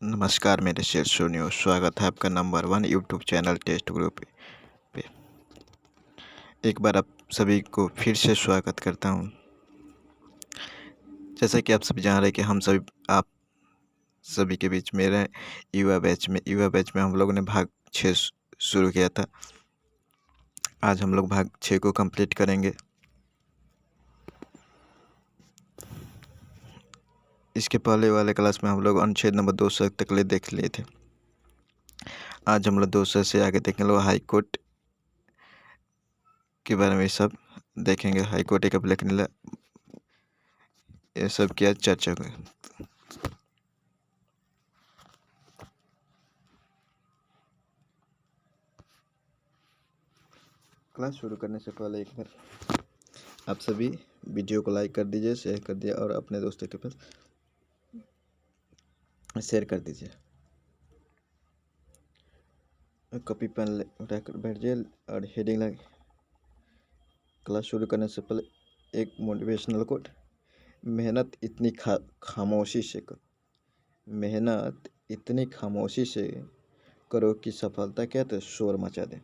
नमस्कार मेरे शीर्षों स्वागत है आपका number 1 YouTube channel test group पे। एक बार आप सभी को फिर से स्वागत करता हूं। जैसा कि आप सभी जान रहे हैं कि हम सभी आप सभी के बीच मेरे युवा बैच में हम लोगों ने भाग 6 शुरू किया था। आज हम लोग भाग 6 को कंप्लीट करेंगे। इसके पहले वाले क्लास में हम लोग अनुच्छेद नंबर 200 तक ले देख लिए थे। आज हम लोग 200 से आगे देखेंगे। लोग हाई कोर्ट के बारे में सब देखेंगे। हाई कोर्ट कब लिखने लगा, ये सब किया चर्चा को। क्लास शुरू करने से पहले एक बार आप सभी वीडियो को लाइक कर दीजिए, शेयर कर दिए और अपने दोस्तों के पास शेयर कर दीजिए। कॉपी पेन उठाकर बैठ जाइए और हेडिंग लगे। क्लास शुरू करने से पहले एक मोटिवेशनल कोट। मेहनत इतनी खामोशी से करो, मेहनत इतनी खामोशी से करो कि सफलता क्या तो शोर मचा दे।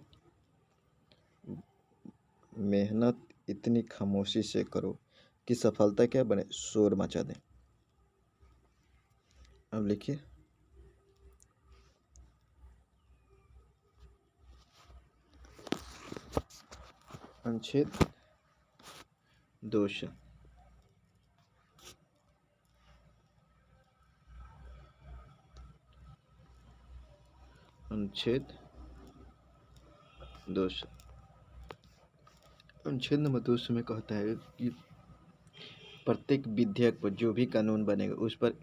मेहनत इतनी खामोशी से करो कि सफलता क्या बने, शोर मचा दे। अब लिखिए। अनुच्छेद 200। अनुच्छेद 200 अनुच्छेद नंबर 200 में कहता है कि प्रत्येक विधेयक पर जो भी कानून बनेगा उस पर,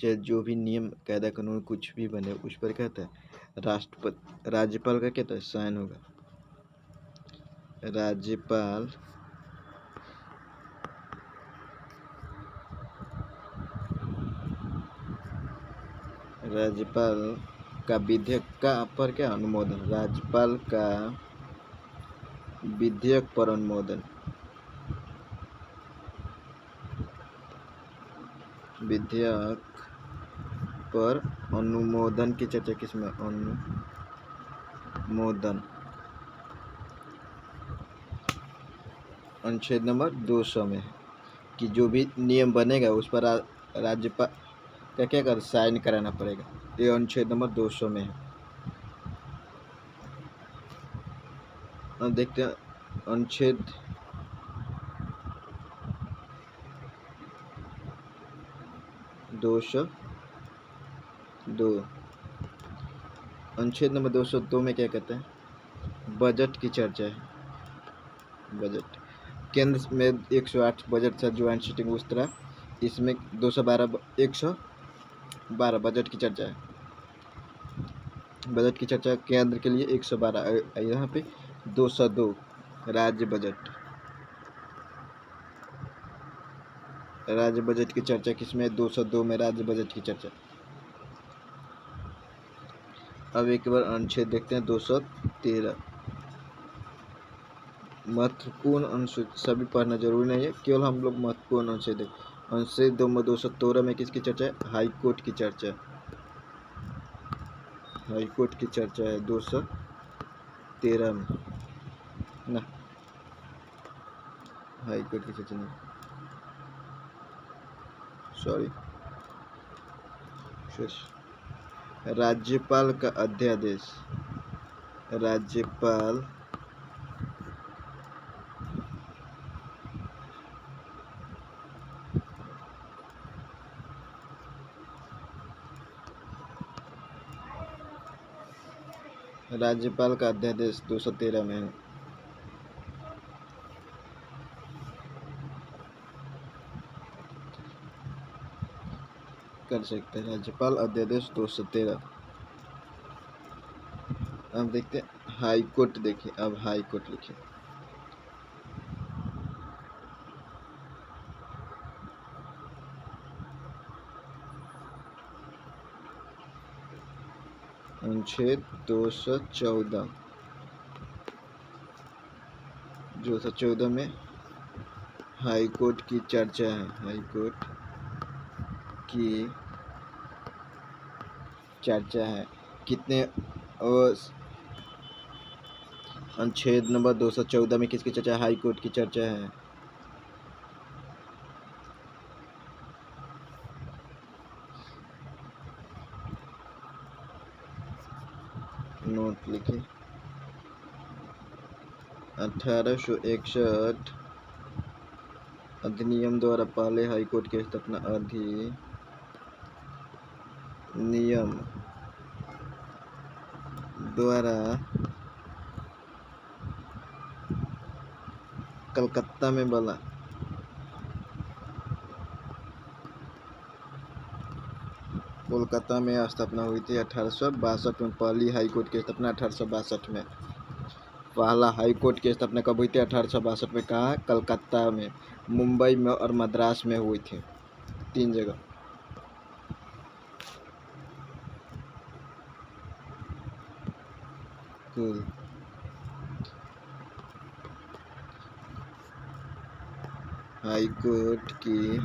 चाहे जो भी नियम कायदा कानून कुछ भी बने, उस पर कहता है राज्यपाल का कहता है साइन होगा। राज्यपाल का विधेयक का पर क्या अनुमोदन, राज्यपाल का विधेयक पर अनुमोदन, विधेयक पर अनुमोदन की चर्चा किसमें, अनुमोदन। अनुच्छेद नंबर 200 में है कि जो भी नियम बनेगा उस पर राज्यपाल का क्या कर साइन कराना पड़ेगा। ये अनुच्छेद नंबर 200 में है। अब देखते हैं अनुच्छेद 202। अनुच्छेद नंबर 202 में क्या कहते हैं, बजट की चर्चा है। बजट केंद्र में 108 बजट था, ज्वाइंट सीटिंग उस तरह इसमें 112 बजट की चर्चा है। बजट की चर्चा केंद्र के लिए 112, यहाँ पे 202 राज्य बजट। राज्य बजट की चर्चा किसमें, 202 में राज्य बजट की चर्चा। अब एक बार अनुच्छेद देखते हैं 213। महत्वपूर्ण अनुच्छेद सभी पढ़ना जरूरी नहीं है, केवल हम लोग महत्वपूर्ण अनुच्छेद। अनुच्छेद 213 में किसकी चर्चा है, हाई कोर्ट की चर्चा। हाई कोर्ट की चर्चा है 213 में ना, हाई कोर्ट की चर्चा नहीं, सॉरी। राज्यपाल का अध्यादेश, राज्यपाल राज्यपाल का अध्यादेश 213 में है। कर सकते हैं राज्यपाल अध्यादेश 213। अब देखते हैं हाई कोर्ट। देखिए अब हाई कोर्ट लिखिए। अनुच्छेद 214 में हाई कोर्ट की चर्चा है। हाई कोर्ट की चर्चा है। कितने अनुच्छेद नंबर 214 में किसकी चर्चा है? हाई कोर्ट की चर्चा है। नोट लिखिए। 1861 अधिनियम द्वारा पहले हाई कोर्ट की स्थापना। अधिनियम द्वारा कलकत्ता में बना। कोलकाता में स्थापना हुई थी 1862 में। पहली हाई कोर्ट की स्थापना 1862 में। पहला हाई कोर्ट की स्थापना कब हुई थी? 1862 में। कहाँ? कलकत्ता में, मुंबई में और मद्रास में हुई थी, 3 जगह। कुल हाई कोर्ट की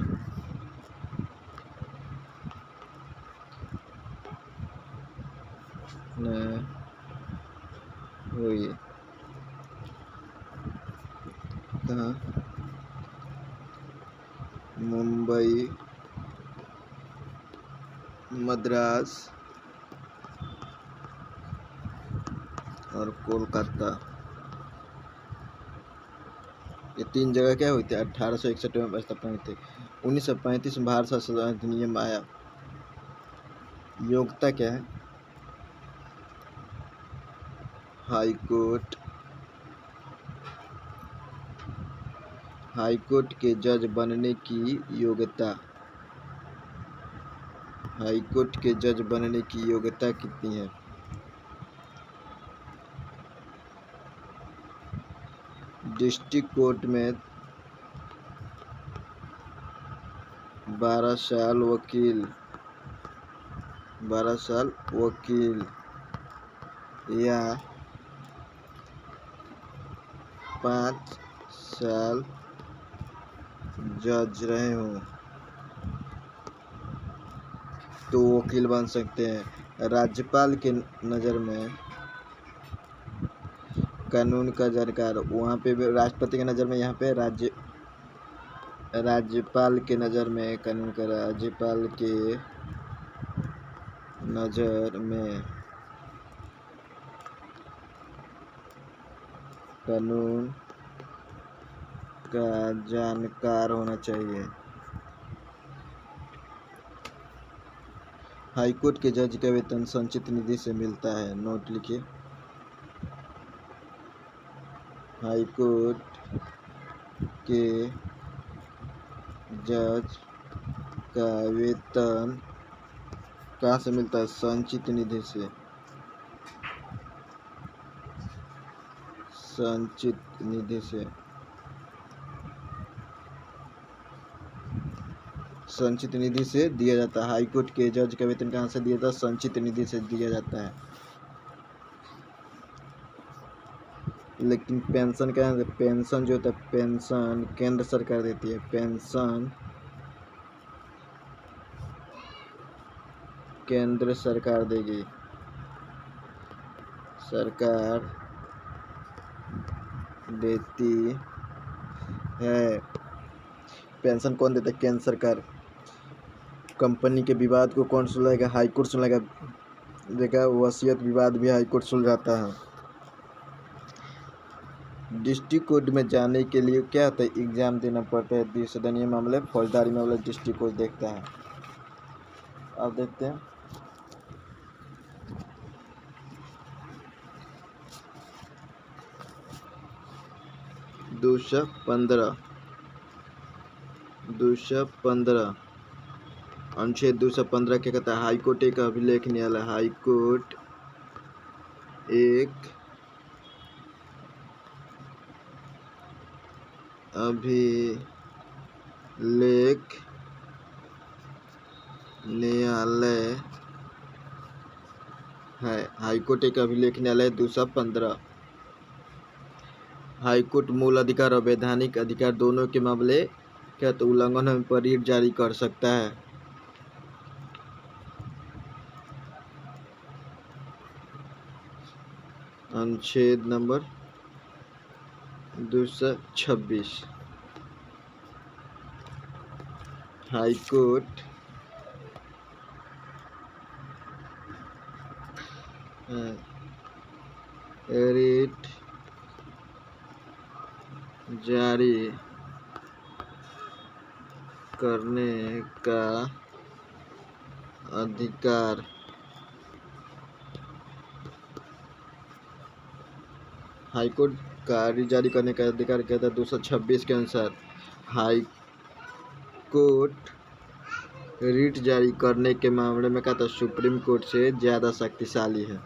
हुई कहाँ? मुंबई, मद्रास और कोलकाता, ये 3 जगह क्या हुई थी? 1861 में स्थापना हुई थी। 1935 में भारत शासन अधिनियम आया। योग्यता क्या है? हाई कोर्ट के जज बनने की योग्यता। हाई कोर्ट के जज बनने की योग्यता कितनी है? डिस्ट्रिक्ट कोर्ट में 12 साल वकील या 5 साल जज रहे हों तो वकील बन सकते हैं। राज्यपाल के नज़र में कानून का जानकार, वहाँ पे भी राष्ट्रपति के नज़र में, यहाँ पे राज्यपाल के नज़र में कानून का, राज्यपाल के नज़र में कानून का जानकार होना चाहिए। हाई कोर्ट के जज का वेतन संचित निधि से मिलता है। नोट लिखिए। हाई कोर्ट के जज का वेतन कहाँ से मिलता है? संचित निधि से। संचित निधि से दिया जाता है। हाई कोर्ट के जज का वेतन कहाँ से दिया जाता है? संचित निधि से दिया जाता है। लेकिन पेंशन क्या है? पेंशन जो होता है, पेंशन केंद्र सरकार देती है। पेंशन केंद्र सरकार देगी। सरकार देती है। पेंशन कौन देता है? केंद्र सरकार। कंपनी के विवाद को कौन सुलझाएगा? High court सुलझाएगा। वसीयत विवाद भी हाई कोर्ट सुलझाता है। डिस्ट्रिक्ट कोर्ट में जाने के लिए क्या होता है? एग्जाम देना पड़ता है। द्विसदनीय मामले, फौजदारी मामले डिस्ट्रिक्ट कोर्ट देखता है। अब देखते हैं। दूसरा 15 अनुच्छेद 215 क्या कहता है? हाई कोर्ट एक अभिलेख न्यायालय। हाई कोर्ट एक अभिलेख न्यायालय है। हाई कोर्ट एक अभिलेख न्यायालय। 215 हाई कोर्ट मूल अधिकार और वैधानिक अधिकार दोनों के मामले क्या तो उल्लंघन पर रीट जारी कर सकता है। अनुच्छेद नंबर 226 हाईकोर्ट रिट जारी करने का अधिकार हाईकोर्ट का रिट जारी करने का अधिकार कहता है 226 के अनुसार हाई कोर्ट रिट जारी करने के मामले में कहता सुप्रीम कोर्ट से ज़्यादा शक्तिशाली है।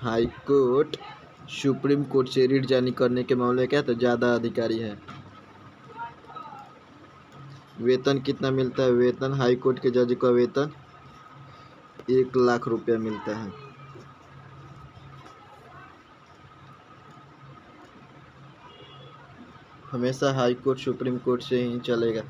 हाई कोर्ट सुप्रीम कोर्ट से रिट जारी करने के मामले में क्या था ज़्यादा अधिकारी है। वेतन कितना मिलता है? वेतन हाई कोर्ट के जज का वेतन 1,00,000 रुपया मिलता है। हमेशा हाई कोर्ट सुप्रीम कोर्ट से ही चलेगा।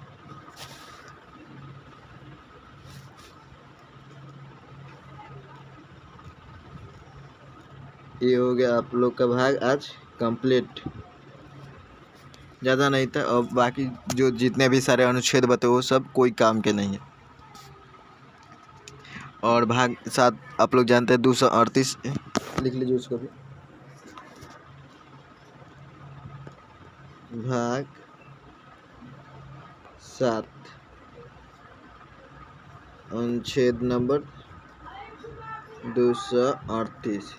ये हो गया आप लोग का भाग आज कंप्लीट। ज़्यादा नहीं था और बाकी जो जितने भी सारे अनुच्छेद बताए वो सब कोई काम के नहीं है। और भाग 7 आप लोग जानते हैं 238 लिख लीजिए उसको भी। भाग 7 अनुच्छेद नंबर 238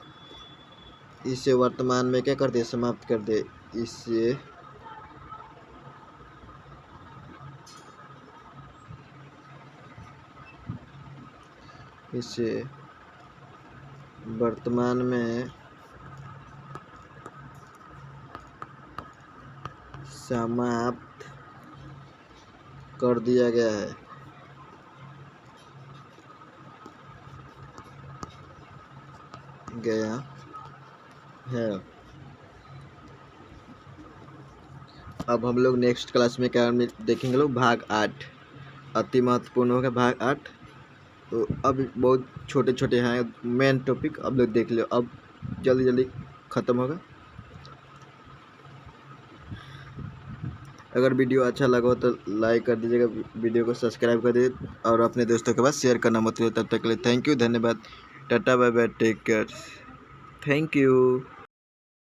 इसे वर्तमान में क्या कर दे? समाप्त कर दे। इसे वर्तमान में समाप्त कर दिया गया है। अब हम लोग नेक्स्ट क्लास में क्या देखेंगे लोग? भाग 8 अति महत्वपूर्ण होगा। भाग 8 तो अब बहुत छोटे छोटे हैं मेन टॉपिक, अब लोग देख लो। अब जल्दी जल्दी ख़त्म होगा। अगर वीडियो अच्छा लगा हो तो लाइक कर दीजिएगा, वीडियो को सब्सक्राइब कर दीजिए और अपने दोस्तों के पास शेयर करना मत भूलिए। तब तक के लिए थैंक यू, धन्यवाद, tata bye bye, take care, thank you.